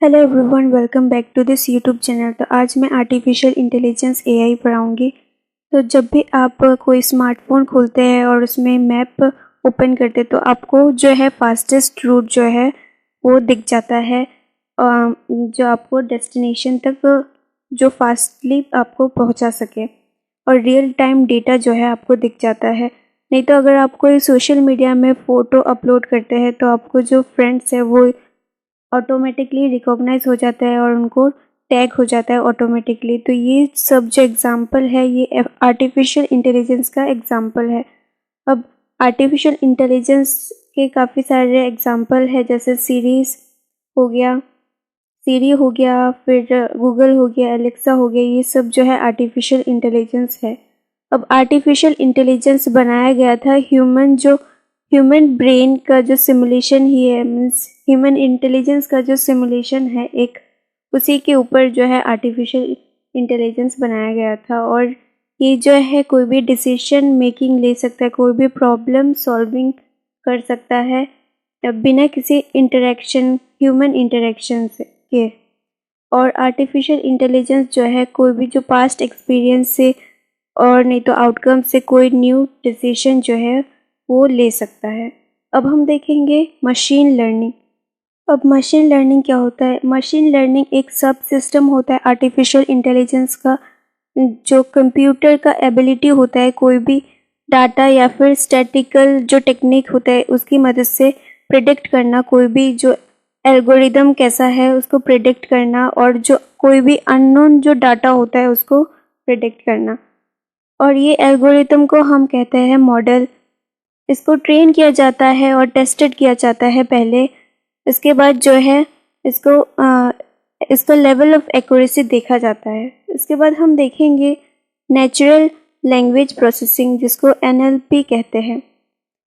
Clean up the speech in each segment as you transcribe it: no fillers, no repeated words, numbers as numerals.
Hello everyone, welcome back to this YouTube channel. तो आज मैं आर्टिफिशियल इंटेलिजेंस एआई पढ़ाऊँगी। तो जब भी आप कोई स्मार्टफोन खोलते हैं और उसमें मैप ओपन करते तो आपको जो है फास्टेस्ट रूट जो है वो दिख जाता है, जो आपको डेस्टिनेशन तक जो फास्टली आपको पहुंचा सके, और रियल टाइम डेटा जो है आपको दिख जाता है। नहीं तो अगर आप कोई सोशल मीडिया में फ़ोटो अपलोड करते हैं तो आपको जो फ्रेंड्स है वो ऑटोमेटिकली रिकॉग्नाइज हो जाता है और उनको टैग हो जाता है ऑटोमेटिकली। तो ये सब जो एग्जांपल है ये आर्टिफिशियल इंटेलिजेंस का एग्जांपल है। अब आर्टिफिशियल इंटेलिजेंस के काफ़ी सारे एग्जांपल है, जैसे हो गया सीरी हो गया, फिर गूगल हो गया, एलेक्सा हो गया। ये सब जो है आर्टिफिशियल इंटेलिजेंस है। अब आर्टिफिशियल इंटेलिजेंस बनाया गया था ह्यूमन ब्रेन का जो सिमुलेशन ही है, मीन्स ह्यूमन इंटेलिजेंस का जो सिमुलेशन है एक, उसी के ऊपर जो है आर्टिफिशियल इंटेलिजेंस बनाया गया था। और ये जो है कोई भी डिसीजन मेकिंग ले सकता है, कोई भी प्रॉब्लम सॉल्विंग कर सकता है बिना किसी इंटरेक्शन, ह्यूमन इंटरेक्शन के। और आर्टिफिशियल इंटेलिजेंस जो है कोई भी जो पास्ट एक्सपीरियंस से और नहीं तो आउटकम से कोई न्यू डिसीजन जो है वो ले सकता है। अब हम देखेंगे मशीन लर्निंग। अब मशीन लर्निंग क्या होता है? मशीन लर्निंग एक सब सिस्टम होता है आर्टिफिशियल इंटेलिजेंस का, जो कंप्यूटर का एबिलिटी होता है कोई भी डाटा या फिर स्टैटिकल जो टेक्निक होता है उसकी मदद से प्रिडिक्ट करना, कोई भी जो एल्गोरिदम कैसा है उसको प्रिडिक्ट करना, और जो कोई भी अननोन जो डाटा होता है उसको प्रिडिक्ट करना। और ये एल्गोरिदम को हम कहते हैं मॉडल। इसको ट्रेन किया जाता है और टेस्टेड किया जाता है पहले। इसके बाद जो है इसका लेवल ऑफ एक्यूरेसी देखा जाता है। इसके बाद हम देखेंगे नेचुरल लैंग्वेज प्रोसेसिंग, जिसको एनएलपी कहते हैं।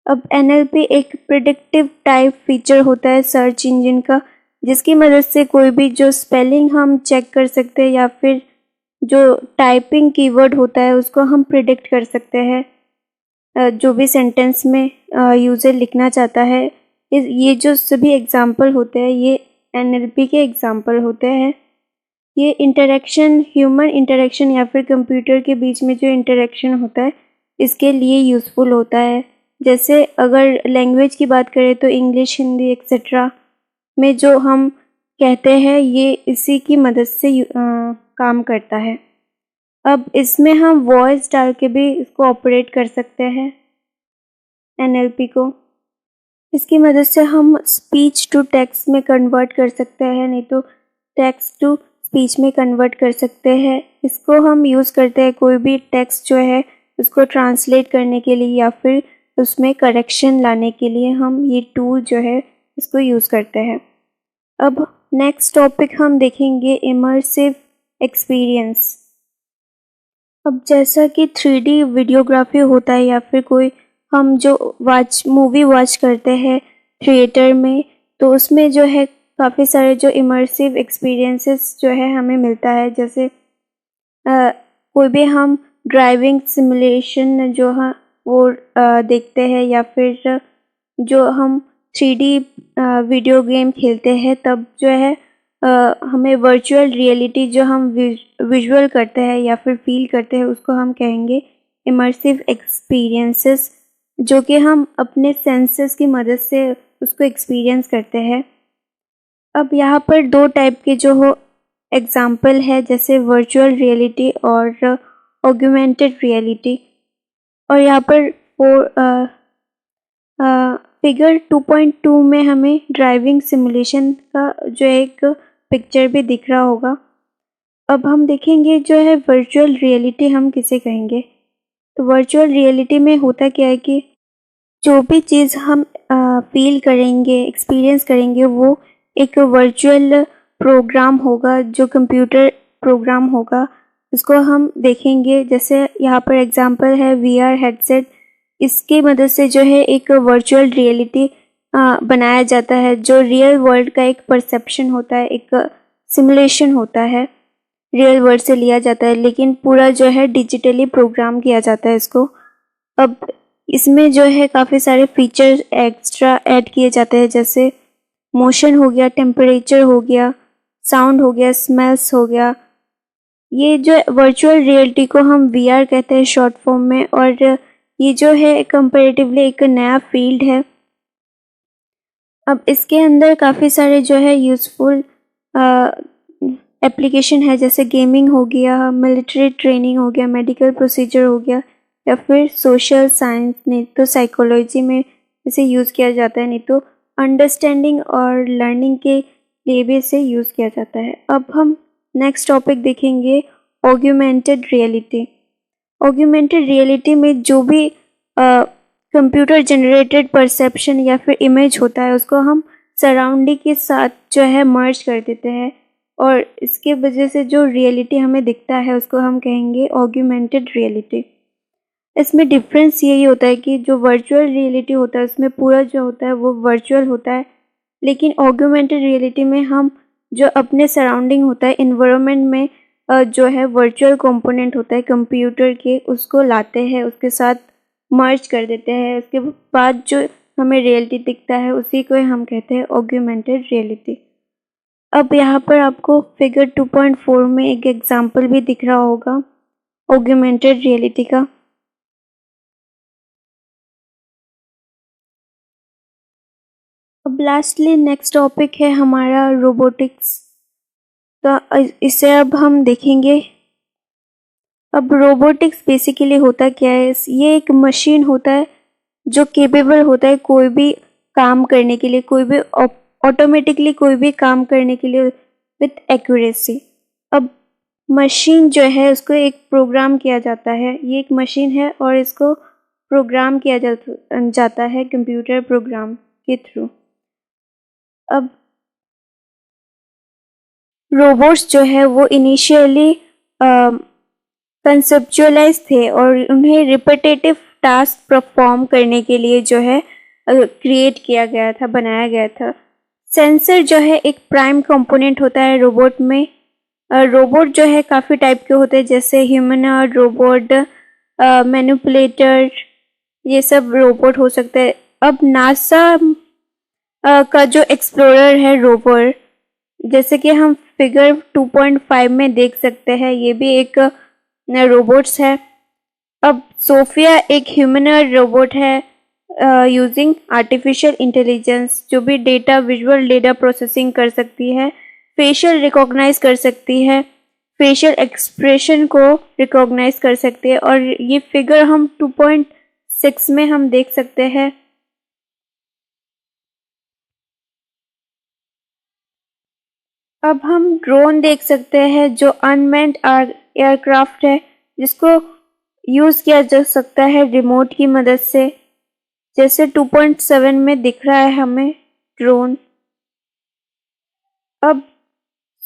अब एनएलपी एक प्रिडिक्टिव टाइप फीचर होता है सर्च इंजन का, जिसकी मदद से कोई भी जो स्पेलिंग हम चेक कर सकते हैं या फिर जो टाइपिंग कीवर्ड होता है उसको हम प्रिडिक्ट कर सकते हैं, जो भी सेंटेंस में यूज़र लिखना चाहता है। ये जो सभी एग्जाम्पल होते हैं ये एनएलपी के एग्जाम्पल होते हैं। ये इंटरेक्शन, ह्यूमन इंटरेक्शन या फिर कंप्यूटर के बीच में जो इंटरेक्शन होता है इसके लिए यूज़फुल होता है। जैसे अगर लैंग्वेज की बात करें तो इंग्लिश, हिंदी एक्सेट्रा में जो हम कहते हैं ये इसी की मदद से काम करता है। अब इसमें हम वॉइस डाल के भी इसको ऑपरेट कर सकते हैं एनएलपी को। इसकी मदद से हम स्पीच टू टेक्स्ट में कन्वर्ट कर सकते हैं, नहीं तो टेक्स्ट टू स्पीच में कन्वर्ट कर सकते हैं। इसको हम यूज़ करते हैं कोई भी टेक्स्ट जो है उसको ट्रांसलेट करने के लिए या फिर उसमें करेक्शन लाने के लिए हम ये टूल जो है इसको यूज़ करते हैं। अब नेक्स्ट टॉपिक हम देखेंगे इमर्सिव एक्सपीरियंस। अब जैसा कि 3D वीडियोग्राफी होता है या फिर कोई हम जो मूवी वॉच करते हैं थिएटर में, तो उसमें जो है काफ़ी सारे जो इमर्सिव एक्सपीरियंसेस जो है हमें मिलता है। जैसे कोई भी हम ड्राइविंग सिमुलेशन जो है वो देखते हैं, या फिर जो हम 3D वीडियो गेम खेलते हैं तब जो है हमें वर्चुअल रियलिटी जो हम विजुअल करते हैं या फिर फील करते हैं उसको हम कहेंगे इमर्सिव एक्सपीरियंसेस, जो कि हम अपने सेंसेस की मदद से उसको एक्सपीरियंस करते हैं। अब यहाँ पर दो टाइप के जो हो एग्जाम्पल है, जैसे वर्चुअल रियलिटी और ऑगमेंटेड रियलिटी। और यहाँ पर फिगर 2.2 में हमें ड्राइविंग सिमुलेशन का जो एक पिक्चर भी दिख रहा होगा। अब हम देखेंगे जो है वर्चुअल रियलिटी हम किसे कहेंगे। तो वर्चुअल रियलिटी में होता क्या है कि जो भी चीज़ हम फील करेंगे, एक्सपीरियंस करेंगे, वो एक वर्चुअल प्रोग्राम होगा, जो कंप्यूटर प्रोग्राम होगा, उसको हम देखेंगे। जैसे यहाँ पर एग्जांपल है VR हेडसेट। इसकी मदद से जो है एक वर्चुअल रियलिटी बनाया जाता है, जो रियल वर्ल्ड का एक परसेप्शन होता है, एक सिमुलेशन होता है, रियल वर्ल्ड से लिया जाता है, लेकिन पूरा जो है डिजिटली प्रोग्राम किया जाता है इसको। अब इसमें जो है काफ़ी सारे फीचर्स एक्स्ट्रा ऐड किए जाते हैं, जैसे मोशन हो गया, टेम्परेचर हो गया, साउंड हो गया, स्मेल्स हो गया। ये जो वर्चुअल रियलिटी को हम वीआर कहते हैं शॉर्ट फॉर्म में, और ये जो है कंपैरेटिवली एक नया फील्ड है। अब इसके अंदर काफ़ी सारे जो है यूज़फुल एप्लीकेशन है, जैसे गेमिंग हो गया, मिलिट्री ट्रेनिंग हो गया, मेडिकल प्रोसीजर हो गया, या फिर सोशल साइंस, नहीं तो साइकोलॉजी में इसे यूज़ किया जाता है, नहीं तो अंडरस्टैंडिंग और लर्निंग के लिए भी इसे यूज़ किया जाता है। अब हम नेक्स्ट टॉपिक देखेंगे, ऑग्यूमेंटेड रियलिटी। ऑग्यूमेंटेड रियलिटी में जो भी कंप्यूटर जनरेटेड परसेप्शन या फिर इमेज होता है उसको हम सराउंडिंग के साथ जो है मर्ज कर देते हैं, और इसके वजह से जो रियलिटी हमें दिखता है उसको हम कहेंगे ऑग्यूमेंटेड रियलिटी। इसमें डिफरेंस यही होता है कि जो वर्चुअल रियलिटी होता है उसमें पूरा जो होता है वो वर्चुअल होता है, लेकिन ऑग्यूमेंटेड रियलिटी में हम जो अपने सराउंडिंग होता है, इन्वायरमेंट में जो है वर्चुअल कंपोनेंट होता है कंप्यूटर के, उसको लाते हैं, उसके साथ मर्ज कर देते हैं। उसके बाद जो हमें रियलिटी दिखता है उसी को हम कहते हैं ऑग्यूमेंटेड रियलिटी। अब यहाँ पर आपको फिगर 2.4 में एक एग्जांपल भी दिख रहा होगा ऑग्यूमेंटेड रियलिटी का। अब लास्टली नेक्स्ट टॉपिक है हमारा रोबोटिक्स। तो इसे अब हम देखेंगे। अब रोबोटिक्स बेसिकली होता क्या है, ये एक मशीन होता है जो केपेबल होता है कोई भी काम करने के लिए, कोई भी ऑटोमेटिकली कोई भी काम करने के लिए विथ एक्यूरेसी। अब मशीन जो है उसको एक प्रोग्राम किया जाता है, ये एक मशीन है और इसको प्रोग्राम किया जाता है कंप्यूटर प्रोग्राम के थ्रू। अब रोबोट्स जो है वो इनिशियली कंसेप्चुअलाइज थे और उन्हें रिपीटेटिव टास्क परफॉर्म करने के लिए जो है क्रिएट किया गया था, बनाया गया था। सेंसर जो है एक प्राइम कंपोनेंट होता है रोबोट में। रोबोट जो है काफ़ी टाइप के होते हैं, जैसे ह्यूमनॉइड रोबोट, मैनिपुलेटर, ये सब रोबोट हो सकते हैं। अब नासा का जो एक्सप्लोरर है रोवर, जैसे कि हम फिगर 2.5 में देख सकते हैं, ये भी एक रोबोट्स है। अब सोफिया एक ह्यूमनॉइड रोबोट है यूजिंग आर्टिफिशियल इंटेलिजेंस, जो भी डेटा विजुअल डेटा प्रोसेसिंग कर सकती है, फेशियल रिकॉग्नाइज कर सकती है, फेशियल एक्सप्रेशन को रिकॉग्नाइज कर सकती है। और ये फिगर हम 2.6 में हम देख सकते हैं। अब हम ड्रोन देख सकते हैं जो अनमैन्ड एयरक्राफ्ट है, जिसको यूज़ किया जा सकता है रिमोट की मदद से, जैसे 2.7 में दिख रहा है हमें ड्रोन। अब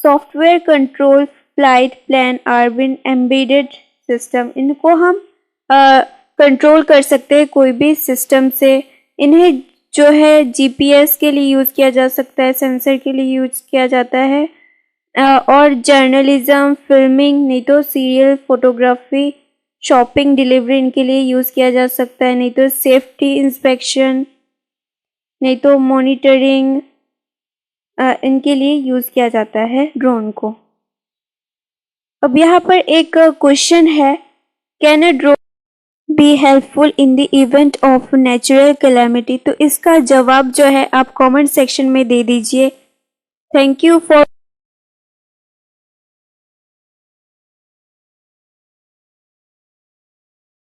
software control flight plan are been embedded system, इनको हम कंट्रोल कर सकते हैं कोई भी सिस्टम से। इन्हें जो है जीपीएस के लिए यूज़ किया जा सकता है, सेंसर के लिए यूज़ किया जाता है, और जर्नलिज्म, फिल्मिंग, नहीं तो सीरियल फोटोग्राफी, शॉपिंग, डिलीवरी, इनके लिए यूज़ किया जा सकता है, नहीं तो सेफ्टी इंस्पेक्शन, नहीं तो मॉनिटरिंग, इनके लिए यूज़ किया जाता है ड्रोन को। अब यहाँ पर एक क्वेश्चन है, can a drone be helpful in the event of natural calamity? तो इसका जवाब जो है आप कमेंट सेक्शन में दे दीजिए। Thank you for